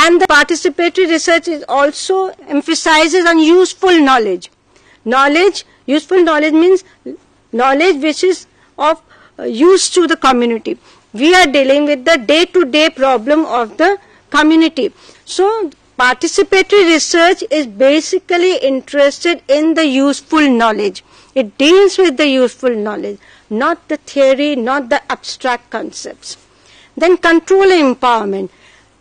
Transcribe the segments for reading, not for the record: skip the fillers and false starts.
And the participatory research is also emphasizes on useful knowledge. Useful knowledge means knowledge which is of use to the community. We are dealing with the day-to-day problem of the community. So participatory research is basically interested in the useful knowledge. It deals with the useful knowledge, not the theory, not the abstract concepts. Then control and empowerment.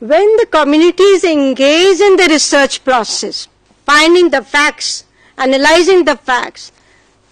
When the community is engaged in the research process, finding the facts, analyzing the facts,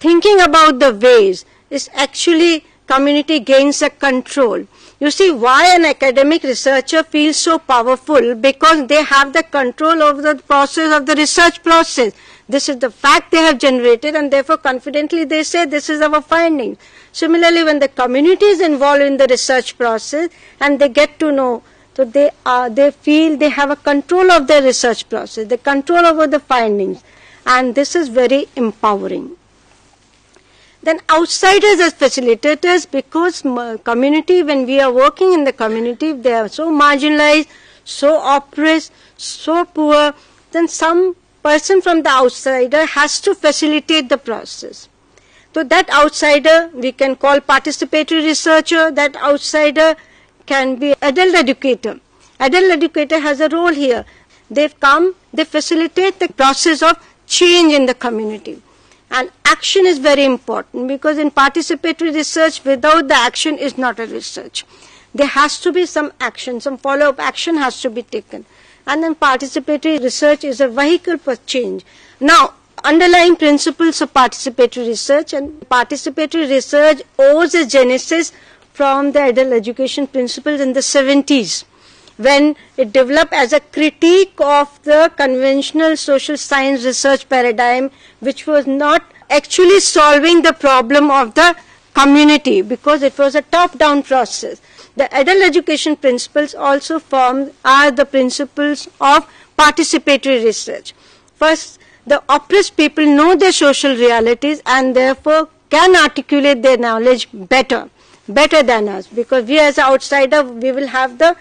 thinking about the ways, is actually community gains a control. You see why an academic researcher feels so powerful? Because they have the control over the process of the research process. This is the fact they have generated, and therefore confidently they say this is our finding. Similarly, when the community is involved in the research process and they get to know, so they feel they have a control of their research process, the control over the findings, and this is very empowering. Then outsiders as facilitators, because community, when we are working in the community, they are so marginalized, so oppressed, so poor, then some person from the outsider has to facilitate the process. So that outsider we can call participatory researcher, that outsider can be adult educator. Adult educator has a role here. They've come, they facilitate the process of change in the community. And action is very important, because in participatory research, without the action is not a research. There has to be some action, some follow-up action has to be taken. And then participatory research is a vehicle for change. Now, underlying principles of participatory research, and participatory research owes its genesis from the adult education principles in the 70s, when it developed as a critique of the conventional social science research paradigm, which was not actually solving the problem of the community, because it was a top-down process. The adult education principles also are the principles of participatory research. First, the oppressed people know their social realities and therefore can articulate their knowledge better than us, because we as an outsider, we will have the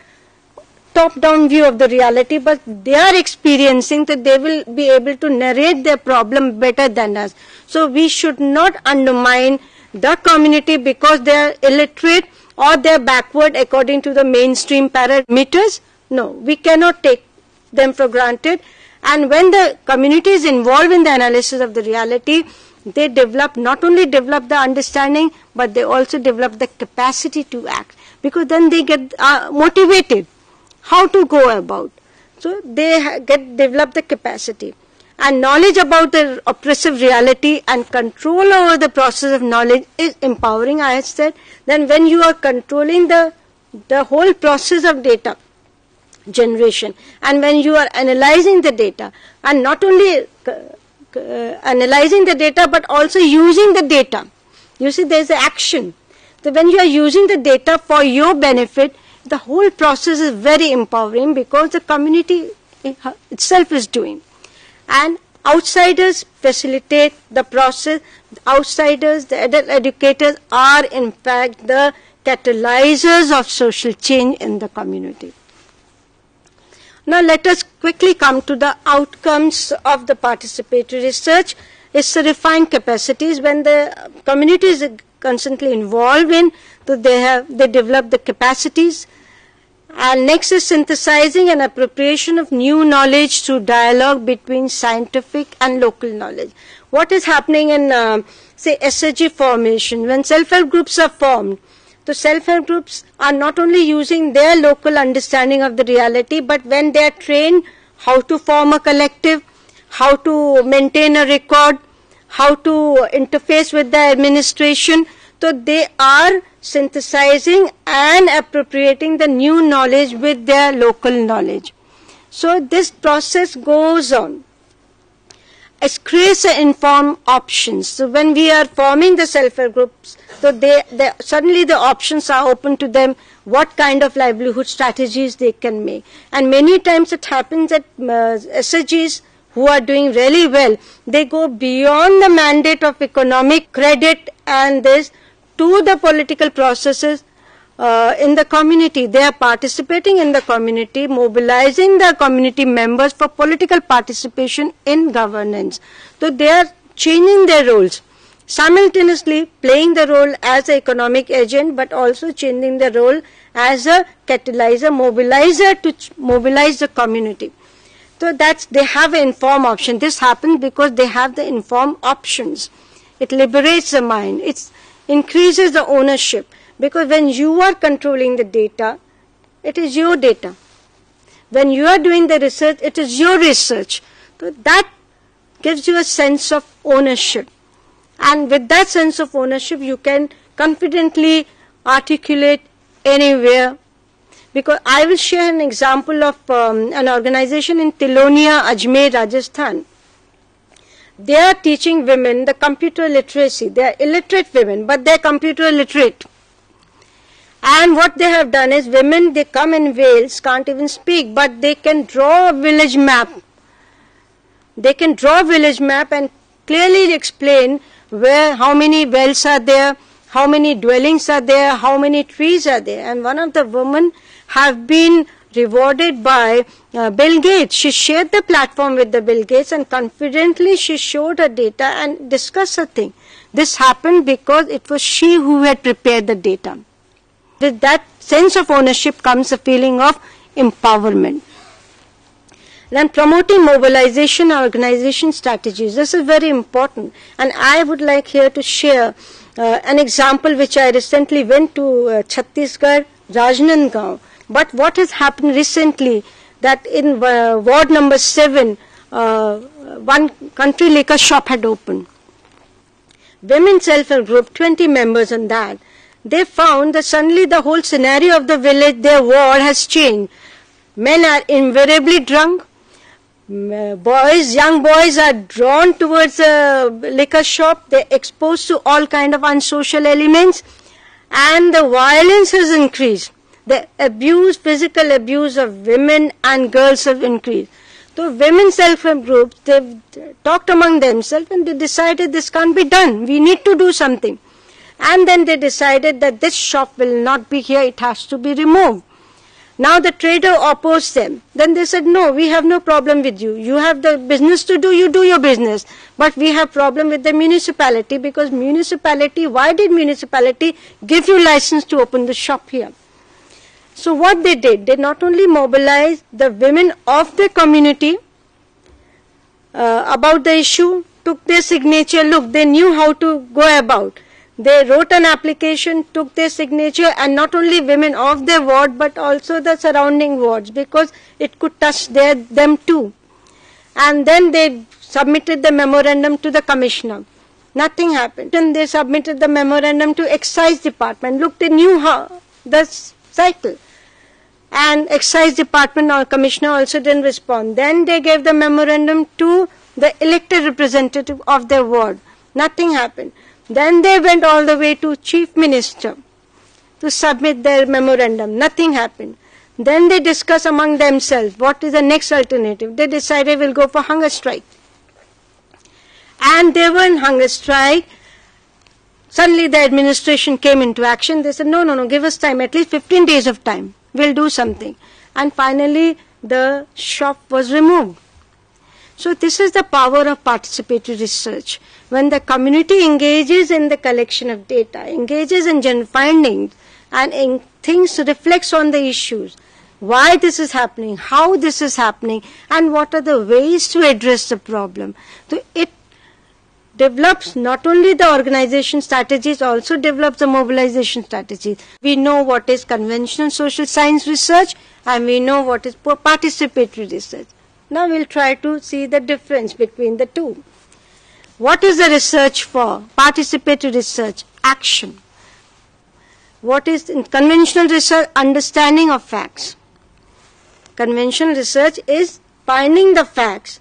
top-down view of the reality, but they are experiencing that they will be able to narrate their problem better than us. So we should not undermine the community because they are illiterate or they are backward according to the mainstream parameters. No, we cannot take them for granted. And when the community is involved in the analysis of the reality, they not only develop the understanding, but they also develop the capacity to act, because then they get motivated how to go about. So they develop the capacity. And knowledge about the oppressive reality and control over the process of knowledge is empowering, I have said. Then when you are controlling the whole process of data generation, and when you are analyzing the data, and not only analyzing the data, but also using the data. You see, there is action. So when you are using the data for your benefit, the whole process is very empowering, because the community itself is doing. And outsiders facilitate the process. Outsiders, the adult educators, are in fact the catalyzers of social change in the community. Now let us quickly come to the outcomes of the participatory research. It's to refine capacities. When the community is constantly involved in, so they develop the capacities. And next is synthesizing and appropriation of new knowledge through dialogue between scientific and local knowledge. What is happening in, say, SHG formation? When self-help groups are formed, the self-help groups are not only using their local understanding of the reality, but when they are trained how to form a collective, how to maintain a record, how to interface with the administration, so they are synthesizing and appropriating the new knowledge with their local knowledge. So this process goes on. It creates informed options. So when we are forming the self-help groups, so suddenly the options are open to them, what kind of livelihood strategies they can make. And many times it happens that SHGs who are doing really well, they go beyond the mandate of economic credit and this to the political processes in the community. They are participating in the community, mobilizing the community members for political participation in governance. So they are changing their roles, simultaneously playing the role as an economic agent, but also changing the role as a catalyzer, mobilizer to mobilize the community. So they have an informed option. This happens because they have the informed options. It liberates the mind. It increases the ownership. Because when you are controlling the data, it is your data. When you are doing the research, it is your research. So that gives you a sense of ownership. And with that sense of ownership, you can confidently articulate anywhere. Because I will share an example of an organization in Tilonia, Ajmer, Rajasthan. They are teaching women the computer literacy. They are illiterate women, but they are computer literate. And what they have done is, women, they come in Wales, can't even speak, but they can draw a village map. They can draw a village map and clearly explain how many wells are there, how many dwellings are there, how many trees are there. And one of the women have been rewarded by Bill Gates. She shared the platform with the Bill Gates and confidently she showed her data and discussed her thing. This happened because it was she who had prepared the data. With that sense of ownership comes a feeling of empowerment. Then promoting mobilization and organization strategies. This is very important. And I would like here to share an example which I recently went to Chhattisgarh, Rajnandgaon. But what has happened recently, that in ward number 7, one country liquor shop had opened. Women self-help group, 20 members on that. They found that suddenly the whole scenario of the village, their ward has changed. Men are invariably drunk. Young boys are drawn towards a liquor shop. They're exposed to all kind of unsocial elements. And the violence has increased. The abuse, physical abuse of women and girls have increased. So women self-help groups, they've talked among themselves and they decided this can't be done. We need to do something. And then they decided that this shop will not be here, it has to be removed. Now the trader opposed them. Then they said, no, we have no problem with you. You have the business to do, you do your business. But we have problem with the municipality, because municipality, why did municipality give you license to open the shop here? So what they did, they not only mobilized the women of the community about the issue, took their signature, look, they knew how to go about. They wrote an application, took their signature, and not only women of their ward, but also the surrounding wards, because it could touch them too. And then they submitted the memorandum to the commissioner. Nothing happened. And they submitted the memorandum to excise department. Look, they knew how the cycle. And excise department or commissioner also didn't respond. Then they gave the memorandum to the elected representative of their ward. Nothing happened. Then they went all the way to chief minister to submit their memorandum. Nothing happened. Then they discussed among themselves what is the next alternative. They decided we'll go for hunger strike. And they were in hunger strike. Suddenly the administration came into action. They said, no, give us time, at least 15 days of time. We'll do something. And finally the shop was removed. So this is the power of participatory research. When the community engages in the collection of data, engages in general findings, and thinks, reflects on the issues, why this is happening, how this is happening, and what are the ways to address the problem. So it develops not only the organization strategies, also develops the mobilization strategies. We know what is conventional social science research, and we know what is participatory research. Now we'll try to see the difference between the two. What is the research for? Participatory research, action. What is in conventional research? Understanding of facts. Conventional research is finding the facts.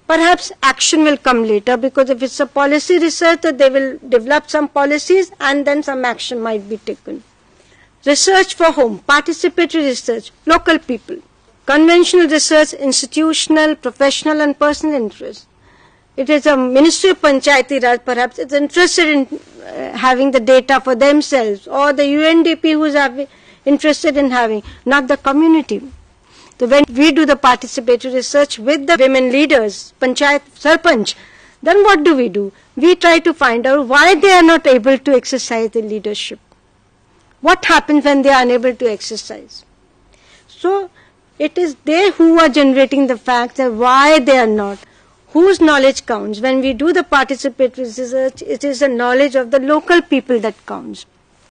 Perhaps action will come later, because if it's a policy research, they will develop some policies and then some action might be taken. Research for whom? Participatory research, local people. Conventional research, institutional, professional and personal interest. it is a Ministry of Panchayati Raj perhaps is interested in having the data for themselves, or the UNDP who is interested in having, not the community. So when we do the participatory research with the women leaders, Panchayat, Sarpanch, then what do? We try to find out why they are not able to exercise the leadership. What happens when they are unable to exercise? So it is they who are generating the facts and why they are not. Whose knowledge counts? When we do the participatory research, it is the knowledge of the local people that counts.